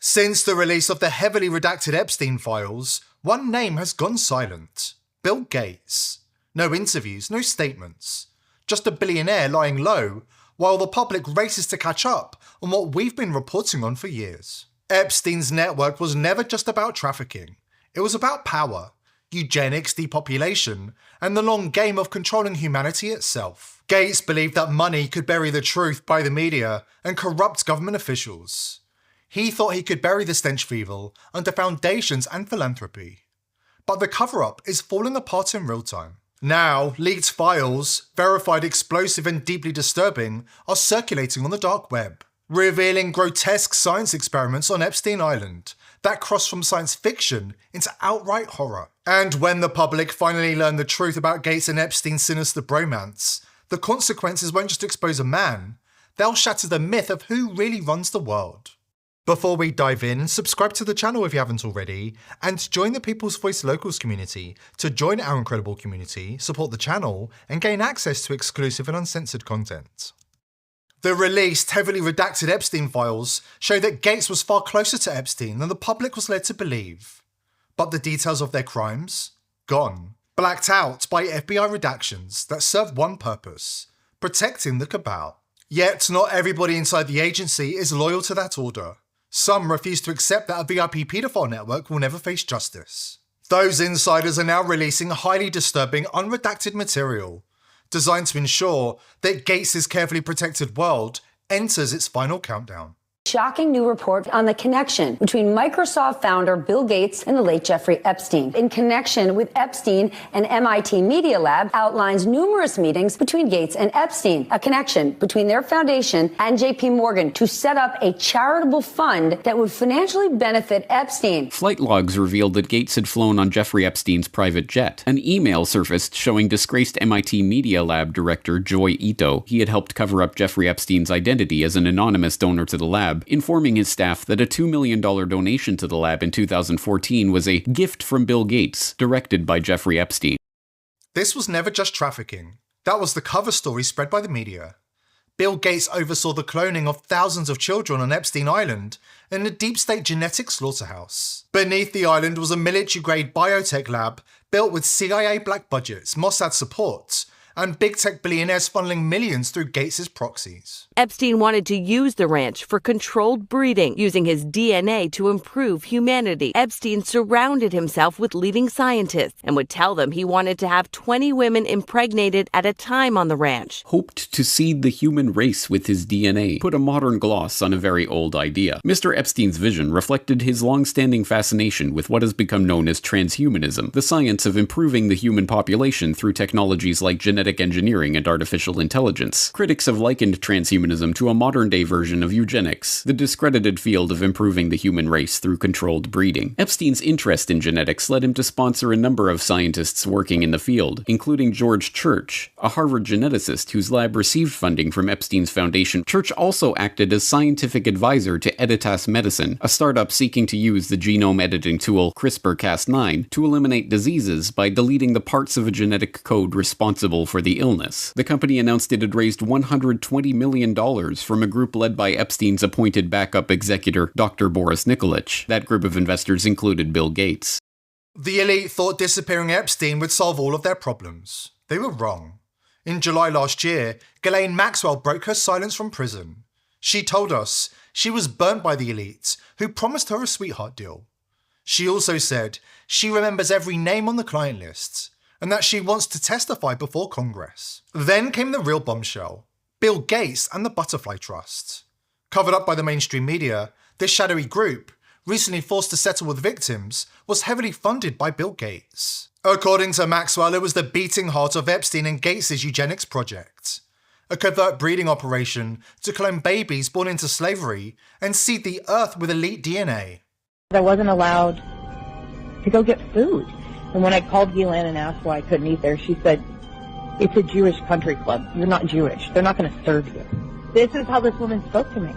Since the release of the heavily redacted Epstein files, one name has gone silent: Bill Gates. No interviews, no statements. Just a billionaire lying low, while the public races to catch up on what we've been reporting on for years. Epstein's network was never just about trafficking. It was about power, eugenics, depopulation, and the long game of controlling humanity itself. Gates believed that money could bury the truth by the media and corrupt government officials. He thought he could bury the stench of evil under foundations and philanthropy. But the cover-up is falling apart in real time. Now, leaked files, verified explosive and deeply disturbing, are circulating on the dark web, revealing grotesque science experiments on Epstein Island that cross from science fiction into outright horror. And when the public finally learn the truth about Gates and Epstein's sinister bromance, the consequences won't just expose a man, they'll shatter the myth of who really runs the world. Before we dive in, subscribe to the channel if you haven't already, and join the People's Voice Locals community to join our incredible community, support the channel, and gain access to exclusive and uncensored content. The released, heavily redacted Epstein files show that Gates was far closer to Epstein than the public was led to believe. But the details of their crimes? Gone. Blacked out by FBI redactions that serve one purpose: protecting the cabal. Yet not everybody inside the agency is loyal to that order. Some refuse to accept that a VIP paedophile network will never face justice. Those insiders are now releasing highly disturbing, unredacted material, designed to ensure that Gates' carefully protected world enters its final countdown. Shocking new report on the connection between Microsoft founder Bill Gates and the late Jeffrey Epstein. In connection with Epstein, an MIT Media Lab outlines numerous meetings between Gates and Epstein, a connection between their foundation and JP Morgan to set up a charitable fund that would financially benefit Epstein. Flight logs revealed that Gates had flown on Jeffrey Epstein's private jet. An email surfaced showing disgraced MIT Media Lab director Joy Ito. He had helped cover up Jeffrey Epstein's identity as an anonymous donor to the lab, informing his staff that a $2 million donation to the lab in 2014 was a gift from Bill Gates, directed by Jeffrey Epstein. This was never just trafficking. That was the cover story spread by the media. Bill Gates oversaw the cloning of thousands of children on Epstein Island in a deep state genetic slaughterhouse. Beneath the island was a military-grade biotech lab built with CIA black budgets, Mossad support, and big tech billionaires funneling millions through Gates' proxies. Epstein wanted to use the ranch for controlled breeding, using his DNA to improve humanity. Epstein surrounded himself with leading scientists and would tell them he wanted to have 20 women impregnated at a time on the ranch. Hoped to seed the human race with his DNA, put a modern gloss on a very old idea. Mr. Epstein's vision reflected his long-standing fascination with what has become known as transhumanism, the science of improving the human population through technologies like genetic engineering and artificial intelligence. Critics have likened transhumanism to a modern-day version of eugenics, the discredited field of improving the human race through controlled breeding. Epstein's interest in genetics led him to sponsor a number of scientists working in the field, including George Church, a Harvard geneticist whose lab received funding from Epstein's foundation. Church also acted as scientific advisor to Editas Medicine, a startup seeking to use the genome editing tool CRISPR-Cas9 to eliminate diseases by deleting the parts of a genetic code responsible for the illness. The company announced it had raised $120 million from a group led by Epstein's appointed backup executor, Dr. Boris Nikolic. That group of investors included Bill Gates. The elite thought disappearing Epstein would solve all of their problems. They were wrong. In July last year, Ghislaine Maxwell broke her silence from prison. She told us she was burnt by the elite, who promised her a sweetheart deal. She also said she remembers every name on the client list, and that she wants to testify before Congress. Then came the real bombshell: Bill Gates and the Butterfly Trust. Covered up by the mainstream media, this shadowy group, recently forced to settle with victims, was heavily funded by Bill Gates. According to Maxwell, it was the beating heart of Epstein and Gates' eugenics project, a covert breeding operation to clone babies born into slavery and seed the earth with elite DNA. I wasn't allowed to go get food. And when I called Ghislaine and asked why I couldn't eat there, she said, "It's a Jewish country club. You're not Jewish. They're not going to serve you." This is how this woman spoke to me.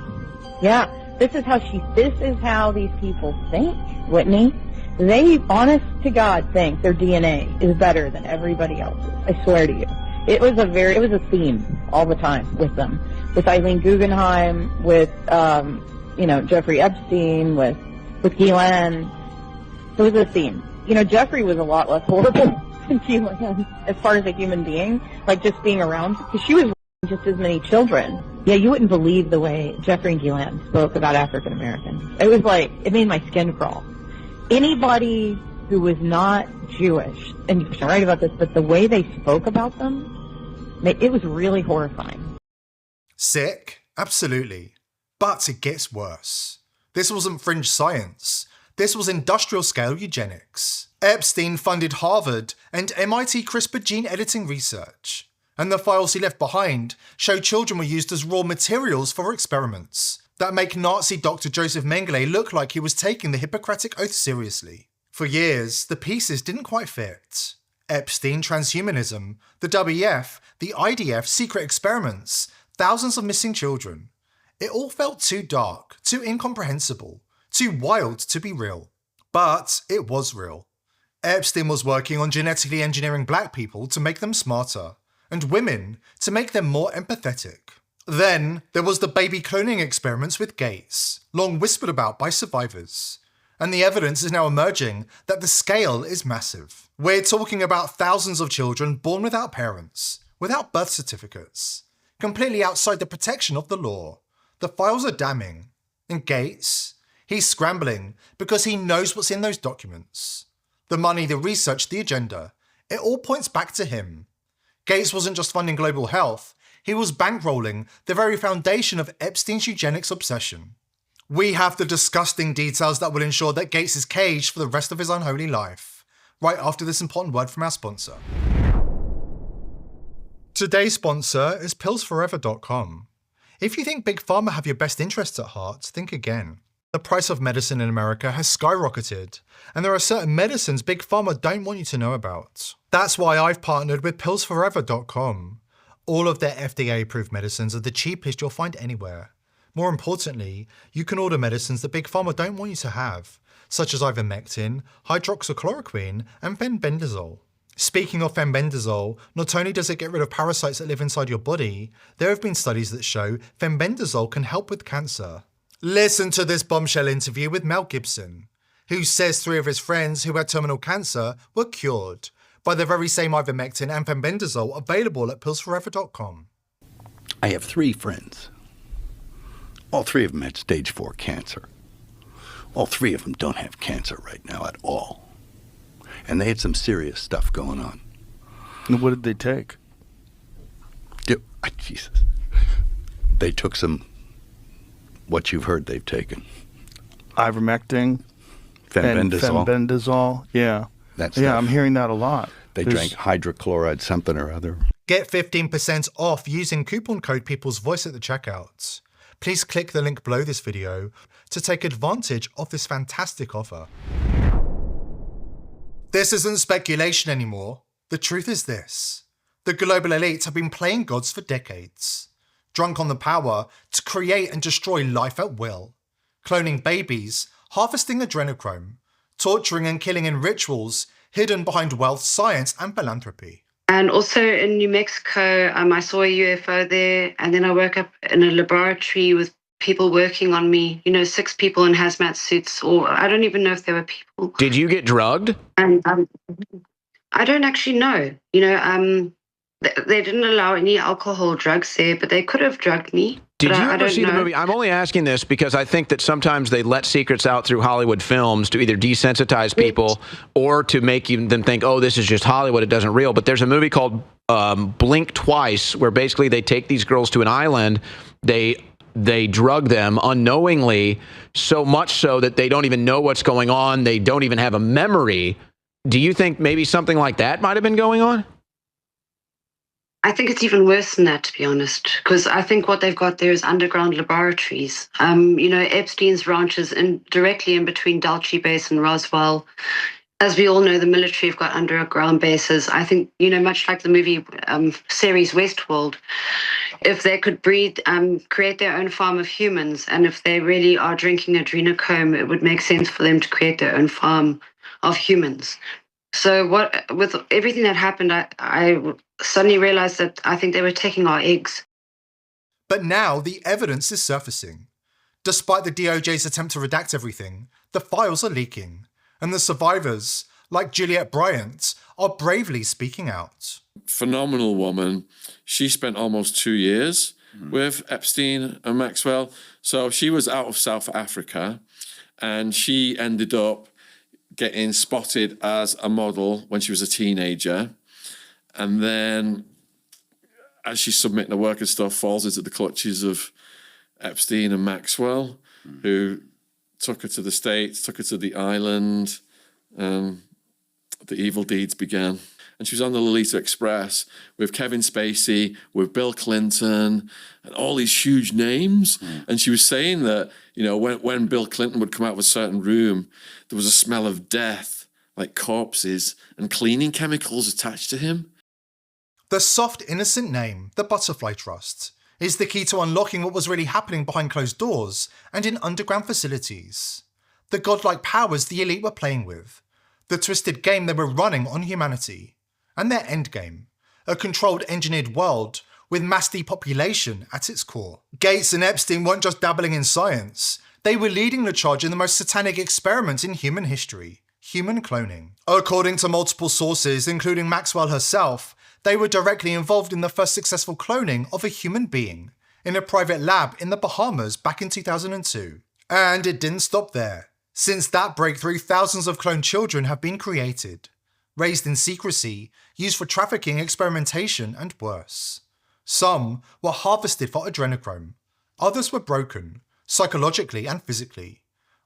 Yeah, this is how these people think, Whitney. They, honest to God, think their DNA is better than everybody else's. I swear to you. It was a theme all the time with them. With Eileen Guggenheim, with Jeffrey Epstein, with Ghislaine. It was a scene. Jeffrey was a lot less horrible than Ghislaine as far as a human being, like just being around, because she was just as many children. Yeah, you wouldn't believe the way Jeffrey and Ghislaine spoke about African Americans. It was like, it made my skin crawl. Anybody who was not Jewish, and you're right about this, but the way they spoke about them, it was really horrifying. Sick? Absolutely. But it gets worse. This wasn't fringe science. This was industrial-scale eugenics. Epstein funded Harvard and MIT CRISPR gene editing research, and the files he left behind show children were used as raw materials for experiments that make Nazi Dr. Joseph Mengele look like he was taking the Hippocratic Oath seriously. For years, the pieces didn't quite fit. Epstein transhumanism, the WEF, the IDF secret experiments, thousands of missing children. It all felt too dark, too incomprehensible, too wild to be real. But it was real. Epstein was working on genetically engineering black people to make them smarter, and women to make them more empathetic. Then there was the baby cloning experiments with Gates, long whispered about by survivors. And the evidence is now emerging that the scale is massive. We're talking about thousands of children born without parents, without birth certificates, completely outside the protection of the law. The files are damning. And Gates? He's scrambling because he knows what's in those documents. The money, the research, the agenda. It all points back to him. Gates wasn't just funding global health, he was bankrolling the very foundation of Epstein's eugenics obsession. We have the disgusting details that will ensure that Gates is caged for the rest of his unholy life, right after this important word from our sponsor. Today's sponsor is pillsforever.com. If you think Big Pharma have your best interests at heart, think again. The price of medicine in America has skyrocketed, and there are certain medicines Big Pharma don't want you to know about. That's why I've partnered with pillsforever.com. All of their FDA-approved medicines are the cheapest you'll find anywhere. More importantly, you can order medicines that Big Pharma don't want you to have, such as ivermectin, hydroxychloroquine, and fenbendazole. Speaking of fenbendazole, not only does it get rid of parasites that live inside your body, there have been studies that show fenbendazole can help with cancer. Listen to this bombshell interview with Mel Gibson, who says 3 of his friends who had terminal cancer were cured by the very same ivermectin and fenbendazole available at pillsforever.com. I have 3 friends. All 3 of them had stage 4 cancer. All 3 of them don't have cancer right now at all. And they had some serious stuff going on. And what did they take? Jesus. They took some, what you've heard they've taken. Ivermectin. Fenbendazole. Fenbendazole, yeah. Yeah, I'm hearing that a lot. They drank hydrochloride something or other. Get 15% off using coupon code People's Voice at the checkout. Please click the link below this video to take advantage of this fantastic offer. This isn't speculation anymore. The truth is this. The global elite have been playing gods for decades, drunk on the power to create and destroy life at will, cloning babies, harvesting adrenochrome, torturing and killing in rituals hidden behind wealth, science, and philanthropy. And also in New Mexico, I saw a UFO there, and then I woke up in a laboratory with people working on me, 6 people in hazmat suits, or I don't even know if they were people. Did you get drugged? And I don't actually know. They didn't allow any alcohol or drugs there, but they could have drugged me. Did you ever see the movie? I'm only asking this because I think that sometimes they let secrets out through Hollywood films to either desensitize people or to make them think, oh, this is just Hollywood, it doesn't real. But there's a movie called Blink Twice where basically they take these girls to an island, they drug them unknowingly, so much so that they don't even know what's going on, they don't even have a memory. Do you think maybe something like that might have been going on? I think it's even worse than that, to be honest, because I think what they've got there is underground laboratories. Epstein's ranch is directly in between Dulce Base and Roswell. As we all know, the military have got underground bases. I think, much like the movie series Westworld, if they could breed, create their own farm of humans, and if they really are drinking adrenochrome, it would make sense for them to create their own farm of humans. So with everything that happened, I suddenly realized that I think they were taking our eggs. But now the evidence is surfacing. Despite the DOJ's attempt to redact everything, the files are leaking, and the survivors, like Juliette Bryant, are bravely speaking out. Phenomenal woman. She spent almost 2 years with Epstein and Maxwell. So she was out of South Africa, and she ended up getting spotted as a model when she was a teenager. And then as she's submitting the work and stuff, falls into the clutches of Epstein and Maxwell, who took her to the States, took her to the island. The evil deeds began. And she was on the Lolita Express with Kevin Spacey, with Bill Clinton, and all these huge names. And she was saying that, you know, when Bill Clinton would come out of a certain room, there was a smell of death, like corpses and cleaning chemicals attached to him. The soft, innocent name, the Butterfly Trust, is the key to unlocking what was really happening behind closed doors and in underground facilities. The godlike powers the elite were playing with, the twisted game they were running on humanity, and their endgame, a controlled, engineered world with mass depopulation at its core. Gates and Epstein weren't just dabbling in science, they were leading the charge in the most satanic experiment in human history, human cloning. According to multiple sources, including Maxwell herself, they were directly involved in the first successful cloning of a human being in a private lab in the Bahamas back in 2002. And it didn't stop there. Since that breakthrough, thousands of cloned children have been created, raised in secrecy, used for trafficking, experimentation, and worse. Some were harvested for adrenochrome. Others were broken, psychologically and physically.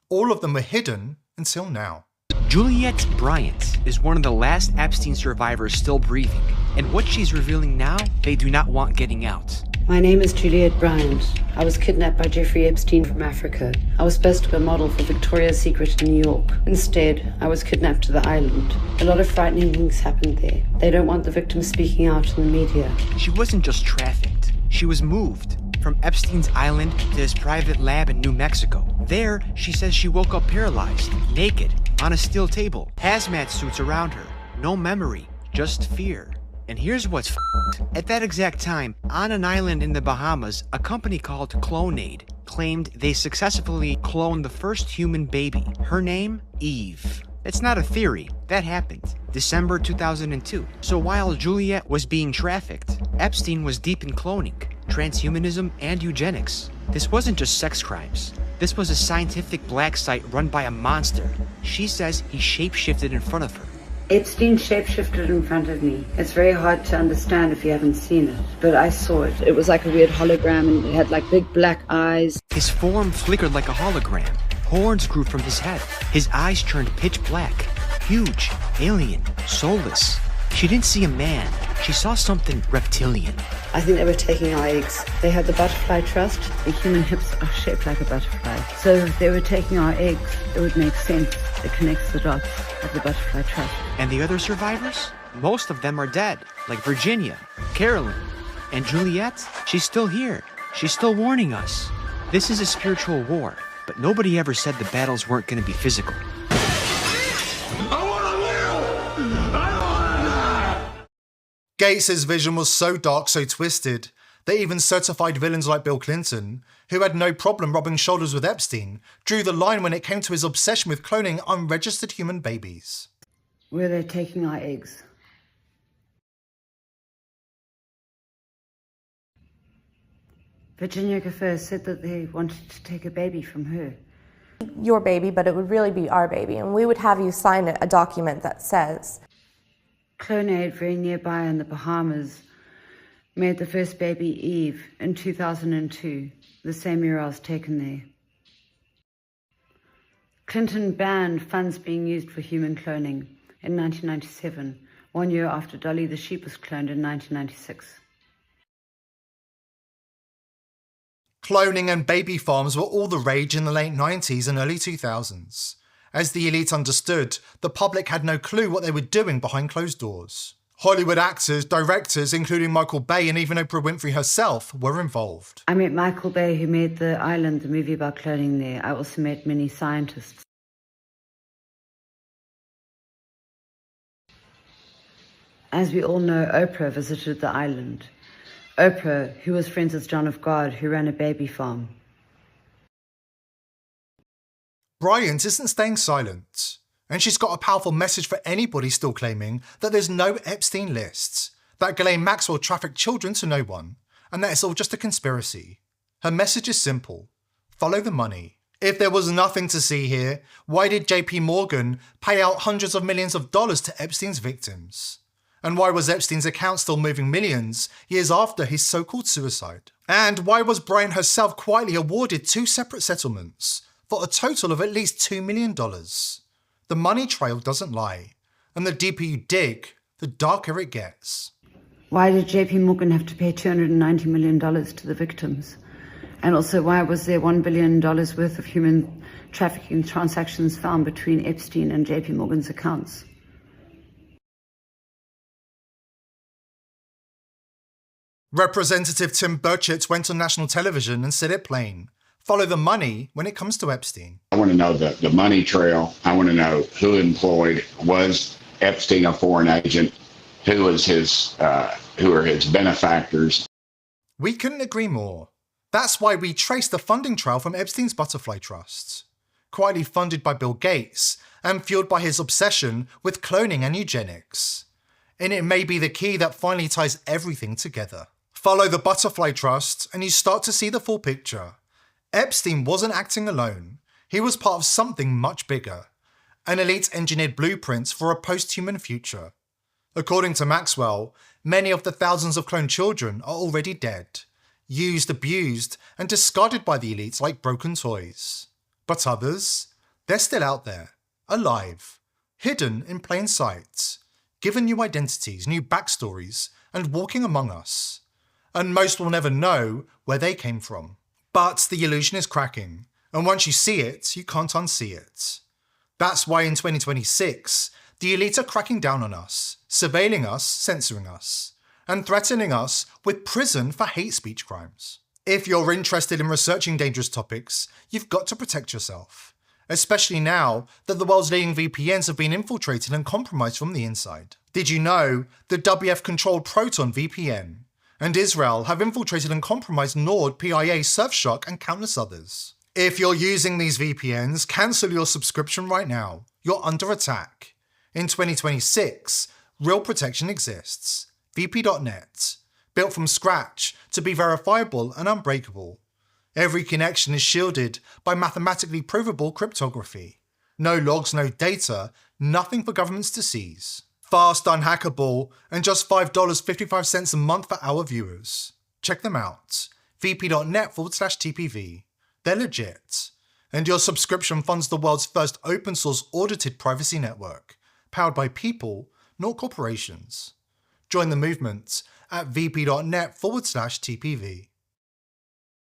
All of them were hidden until now. Juliette Bryant is one of the last Epstein survivors still breathing, and what she's revealing now, they do not want getting out. My name is Juliette Bryant. I was kidnapped by Jeffrey Epstein from Africa. I was supposed to be a model for Victoria's Secret in New York. Instead, I was kidnapped to the island. A lot of frightening things happened there. They don't want the victims speaking out in the media. She wasn't just trafficked. She was moved from Epstein's island to his private lab in New Mexico. There, she says she woke up paralyzed, naked, on a steel table, hazmat suits around her, no memory, just fear. And here's what's f***ed. At that exact time, on an island in the Bahamas, a company called Clonaid claimed they successfully cloned the first human baby. Her name? Eve. It's not a theory. That happened. December 2002. So while Juliette was being trafficked, Epstein was deep in cloning, transhumanism, and eugenics. This wasn't just sex crimes. This was a scientific black site run by a monster. She says he shapeshifted in front of her. Epstein shapeshifted in front of me. It's very hard to understand if you haven't seen it, but I saw it. It was like a weird hologram, and it had like big black eyes. His form flickered like a hologram. Horns grew from his head. His eyes turned pitch black. Huge, alien, soulless. She didn't see a man. She saw something reptilian. I think they were taking our eggs. They had the Butterfly Trust. The human hips are shaped like a butterfly. So if they were taking our eggs, it would make sense. It connects the dots of the Butterfly Trust. And the other survivors? Most of them are dead, like Virginia, Carolyn, and Juliette. She's still here. She's still warning us. This is a spiritual war, but nobody ever said the battles weren't going to be physical. Gates' vision was so dark, so twisted, that even certified villains like Bill Clinton, who had no problem rubbing shoulders with Epstein, drew the line when it came to his obsession with cloning unregistered human babies. Were they taking our eggs? Virginia Gaffer said that they wanted to take a baby from her. Your baby, but it would really be our baby, and we would have you sign a document that says... Clonaid, very nearby in the Bahamas, made the first baby, Eve, in 2002, the same year I was taken there. Clinton banned funds being used for human cloning in 1997, 1 year after Dolly the sheep was cloned in 1996. Cloning and baby farms were all the rage in the late 90s and early 2000s. As the elite understood, the public had no clue what they were doing behind closed doors. Hollywood actors, directors, including Michael Bay and even Oprah Winfrey herself, were involved. I met Michael Bay, who made The Island, the movie about cloning there. I also met many scientists. As we all know, Oprah visited the island. Oprah, who was friends with John of God, who ran a baby farm. Bryant isn't staying silent, and she's got a powerful message for anybody still claiming that there's no Epstein list, that Ghislaine Maxwell trafficked children to no one, and that it's all just a conspiracy. Her message is simple: follow the money. If there was nothing to see here, why did JP Morgan pay out hundreds of millions of dollars to Epstein's victims? And why was Epstein's account still moving millions years after his so-called suicide? And why was Bryant herself quietly awarded 2 separate settlements for a total of at least $2 million? The money trail doesn't lie, and the deeper you dig, the darker it gets. Why did JP Morgan have to pay $290 million to the victims? And also, why was there $1 billion worth of human trafficking transactions found between Epstein and JP Morgan's accounts? Representative Tim Burchett went on national television and said it plain: follow the money when it comes to Epstein. I want to know the money trail. I want to know who employed. Was Epstein a foreign agent? Who are his benefactors? We couldn't agree more. That's why we traced the funding trail from Epstein's Butterfly Trust, quietly funded by Bill Gates and fueled by his obsession with cloning and eugenics. And it may be the key that finally ties everything together. Follow the Butterfly Trust and you start to see the full picture. Epstein wasn't acting alone. He was part of something much bigger, an elite engineered blueprint for a post-human future. According to Maxwell, many of the thousands of cloned children are already dead, used, abused, and discarded by the elites like broken toys. But others, they're still out there, alive, hidden in plain sight, given new identities, new backstories, and walking among us. And most will never know where they came from. But the illusion is cracking, and once you see it, you can't unsee it. That's why in 2026, the elite are cracking down on us, surveilling us, censoring us, and threatening us with prison for hate speech crimes. If you're interested in researching dangerous topics, you've got to protect yourself, especially now that the world's leading VPNs have been infiltrated and compromised from the inside. Did you know the WF-controlled Proton VPN and Israel have infiltrated and compromised Nord, PIA, Surfshock, and countless others? If you're using these VPNs, cancel your subscription right now. You're under attack. In 2026, real protection exists. VP.net, built from scratch to be verifiable and unbreakable. Every connection is shielded by mathematically provable cryptography. No logs, no data, nothing for governments to seize. Fast, unhackable, and just $5.55 a month for our viewers. Check them out. VP.net/TPV. They're legit. And your subscription funds the world's first open source audited privacy network, powered by people, not corporations. Join the movement at vp.net/TPV.